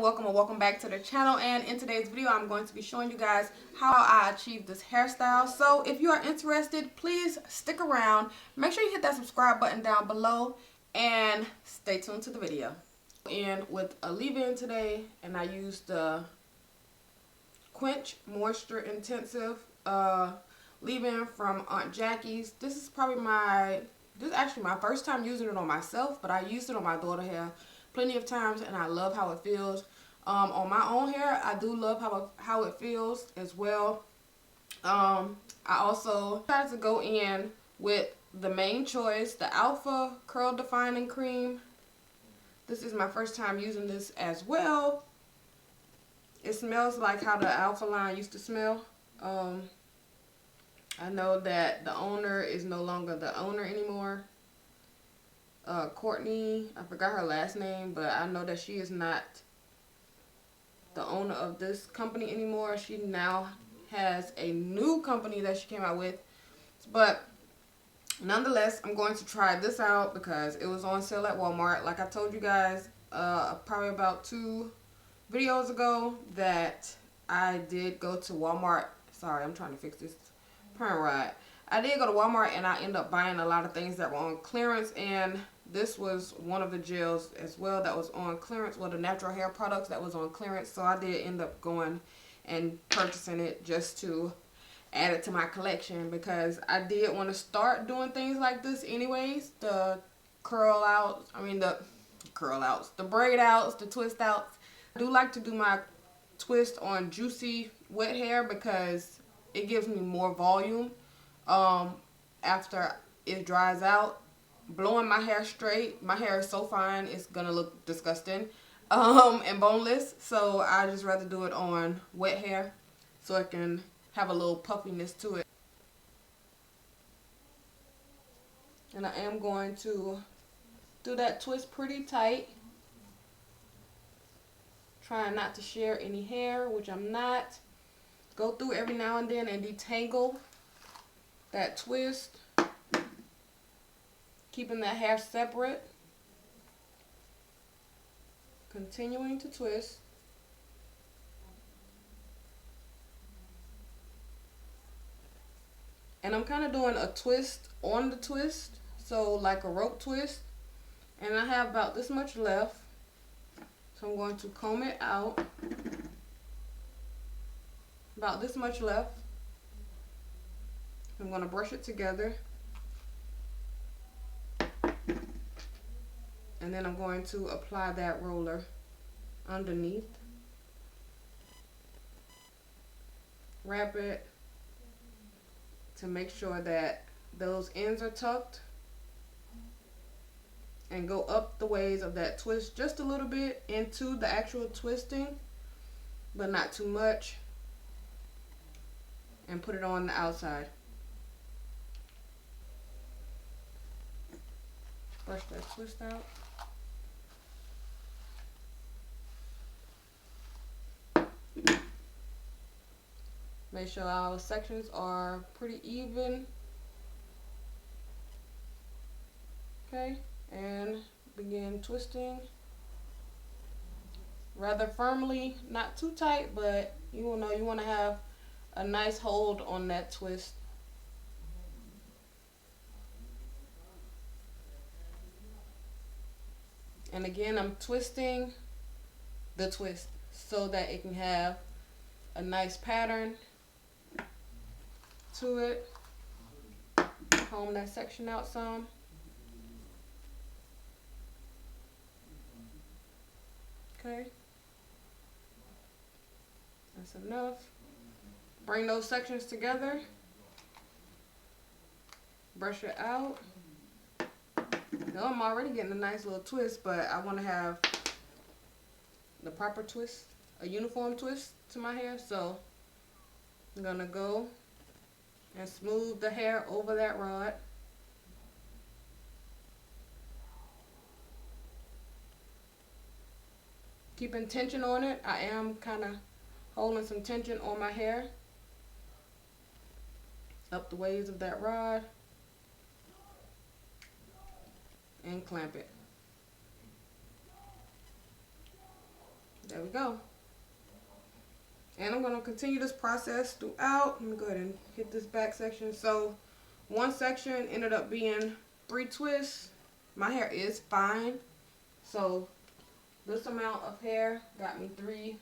welcome or welcome back to the channel. And in today's video I'm going to be showing you guys how I achieved this hairstyle. So if you are interested, please stick around. Make sure you hit that subscribe button down below and stay tuned to the video. In with a leave-in today, and I used the Quench Intensive leave-in from Aunt Jackie's. This is actually my first time using it on myself, but I used it on my daughter's hair plenty of times, and I love how it feels. On my own hair, I do love how it feels as well. I also tried to go in with the main choice, the Alpha Curl Defining Cream. This is my first time using this as well. It smells like how the Alpha line used to smell. I know that the owner is no longer the owner anymore. Courtney, I forgot her last name, but I know that she is not the owner of this company anymore. She now has a new company that she came out with. But nonetheless, I'm going to try this out because it was on sale at Walmart. Like I told you guys probably about 2 videos ago that I did go to Walmart. Sorry, I'm trying to fix this parent rod. I did go to Walmart and I ended up buying a lot of things that were on clearance, and this was one of the gels as well that was on clearance. Well, the natural hair products that was on clearance. So I did end up going and purchasing it just to add it to my collection, because I did want to start doing things like this anyways. The curl outs, the braid outs, the twist outs. I do like to do my twist on juicy wet hair because it gives me more volume after it dries out. Blowing my hair straight, my hair is so fine it's gonna look disgusting and boneless, so I just rather do it on wet hair so it can have a little puffiness to it. And I am going to do that twist pretty tight, trying not to share any hair, which I'm not. Go through every now and then and detangle that twist, keeping that hair separate, continuing to twist. And I'm kind of doing a twist on the twist, so like a rope twist. And I have about this much left, so I'm going to comb it out. About this much left. I'm going to brush it together. And then I'm going to apply that roller underneath. Wrap it to make sure that those ends are tucked. And go up the ways of that twist just a little bit into the actual twisting, but not too much. And put it on the outside. Brush that twist out. Make sure our sections are pretty even. Okay, and begin twisting rather firmly, not too tight, but you will know you want to have a nice hold on that twist. And again, I'm twisting the twist so that it can have a nice pattern to it. Comb that section out some. Okay, that's enough. Bring those sections together. Brush it out. Now I'm already getting a nice little twist, but I want to have the proper twist, a uniform twist to my hair. So I'm gonna go and smooth the hair over that rod. Keeping tension on it. I am kind of holding some tension on my hair up the ways of that rod and clamp it. there we go. And I'm going to continue this process throughout. Let me go ahead and hit this back section. So one section ended up being 3 twists. My hair is fine, so this amount of hair got me 3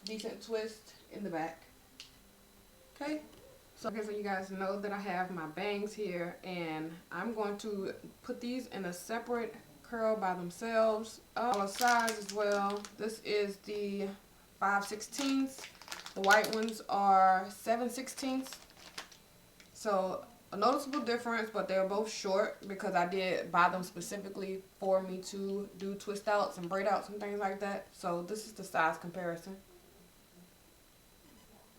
decent twists in the back. Okay, so you guys know that I have my bangs here, and I'm going to put these in a separate curl by themselves. On size as well. This is the 5/16. The white ones are 7/16. So a noticeable difference, but they're both short because I did buy them specifically for me to do twist outs and braid outs and things like that. So this is the size comparison.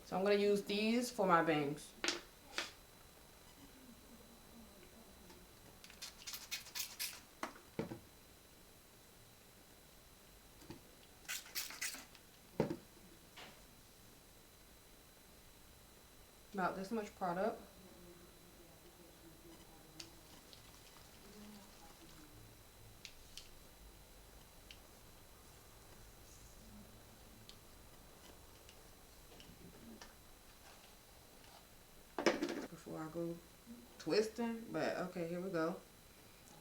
So I'm going to use these for my bangs. About this much product. Before I go twisting, but okay, here we go.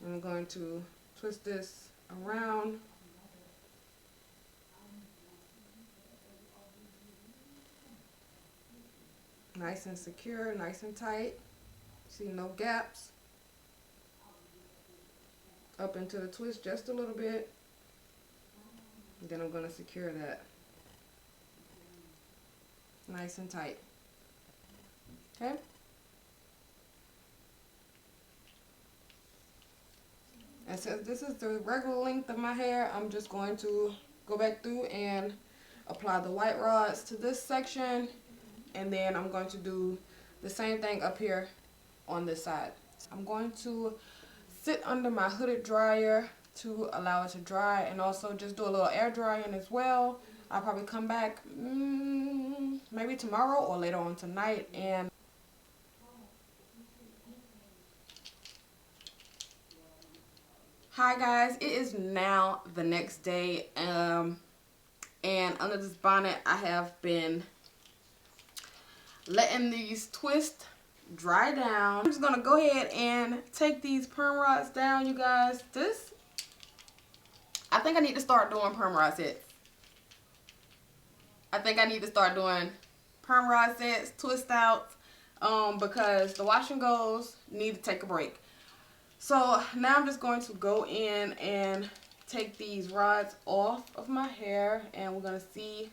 I'm going to twist this around. Nice and secure, nice and tight. See, no gaps. Up into the twist just a little bit. And then I'm going to secure that. Nice and tight. Okay? And since this is the regular length of my hair, I'm just going to go back through and apply the white rods to this section. And then I'm going to do the same thing up here on this side. I'm going to sit under my hooded dryer to allow it to dry, and also just do a little air drying as well. I'll probably come back maybe tomorrow or later on tonight. And hi guys, it is now the next day, and under this bonnet I have been letting these twists dry down. I'm just gonna go ahead and take these perm rods down, you guys. I think I need to start doing perm rod sets. I think I need to start doing perm rod sets, twist outs, because the wash and goes need to take a break. So now I'm just going to go in and take these rods off of my hair, and we're gonna see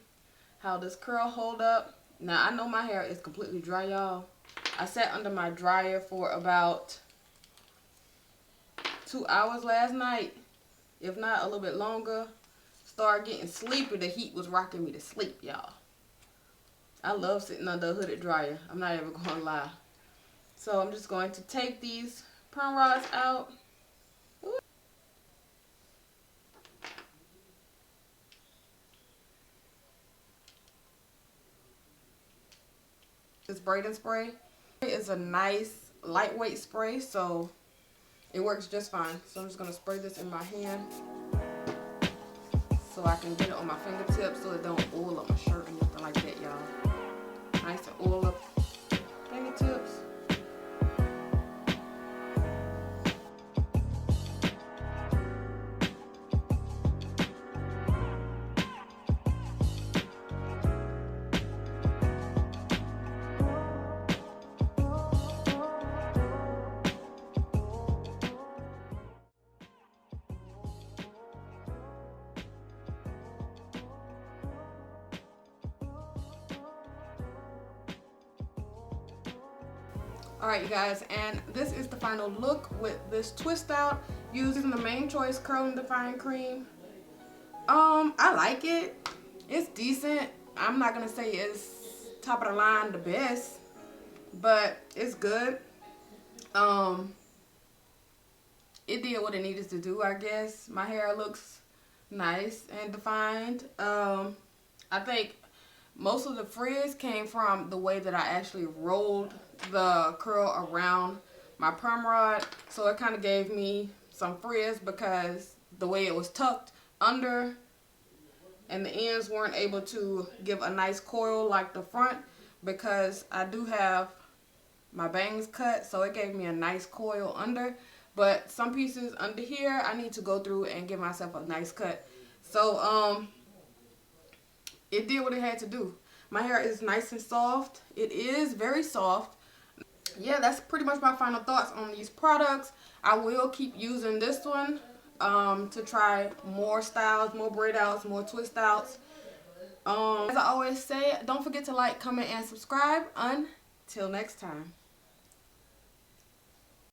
how this curl hold up. Now I know my hair is completely dry, y'all. I sat under my dryer for about 2 hours last night, if not a little bit longer. Started getting sleepy. The heat was rocking me to sleep, y'all. I love sitting under a hooded dryer. I'm not even gonna lie. So I'm just going to take these perm rods out. Ooh. This braiding spray is a nice lightweight spray, so it works just fine. So I'm just going to spray this in my hand so I can get it on my fingertips so it don't oil up my shirt or anything like that, y'all. Nice and oil up fingertips. Alright you guys, and this is the final look with this twist out using the Main Choice Curl and Define Cream. I like it. It's decent. I'm not gonna say it's top of the line the best, but it's good. It did what it needed to do, I guess. My hair looks nice and defined. I think most of the frizz came from the way that I actually rolled the curl around my perm rod, so it kind of gave me some frizz because the way it was tucked under and the ends weren't able to give a nice coil like the front, because I do have my bangs cut, so it gave me a nice coil under. But some pieces under here, I need to go through and give myself a nice cut. So it did what it had to do. My hair is nice and soft. It is very soft. Yeah, that's pretty much my final thoughts on these products. I will keep using this one to try more styles, more braid outs, more twist outs. As I always say, don't forget to like, comment, and subscribe. Until next time.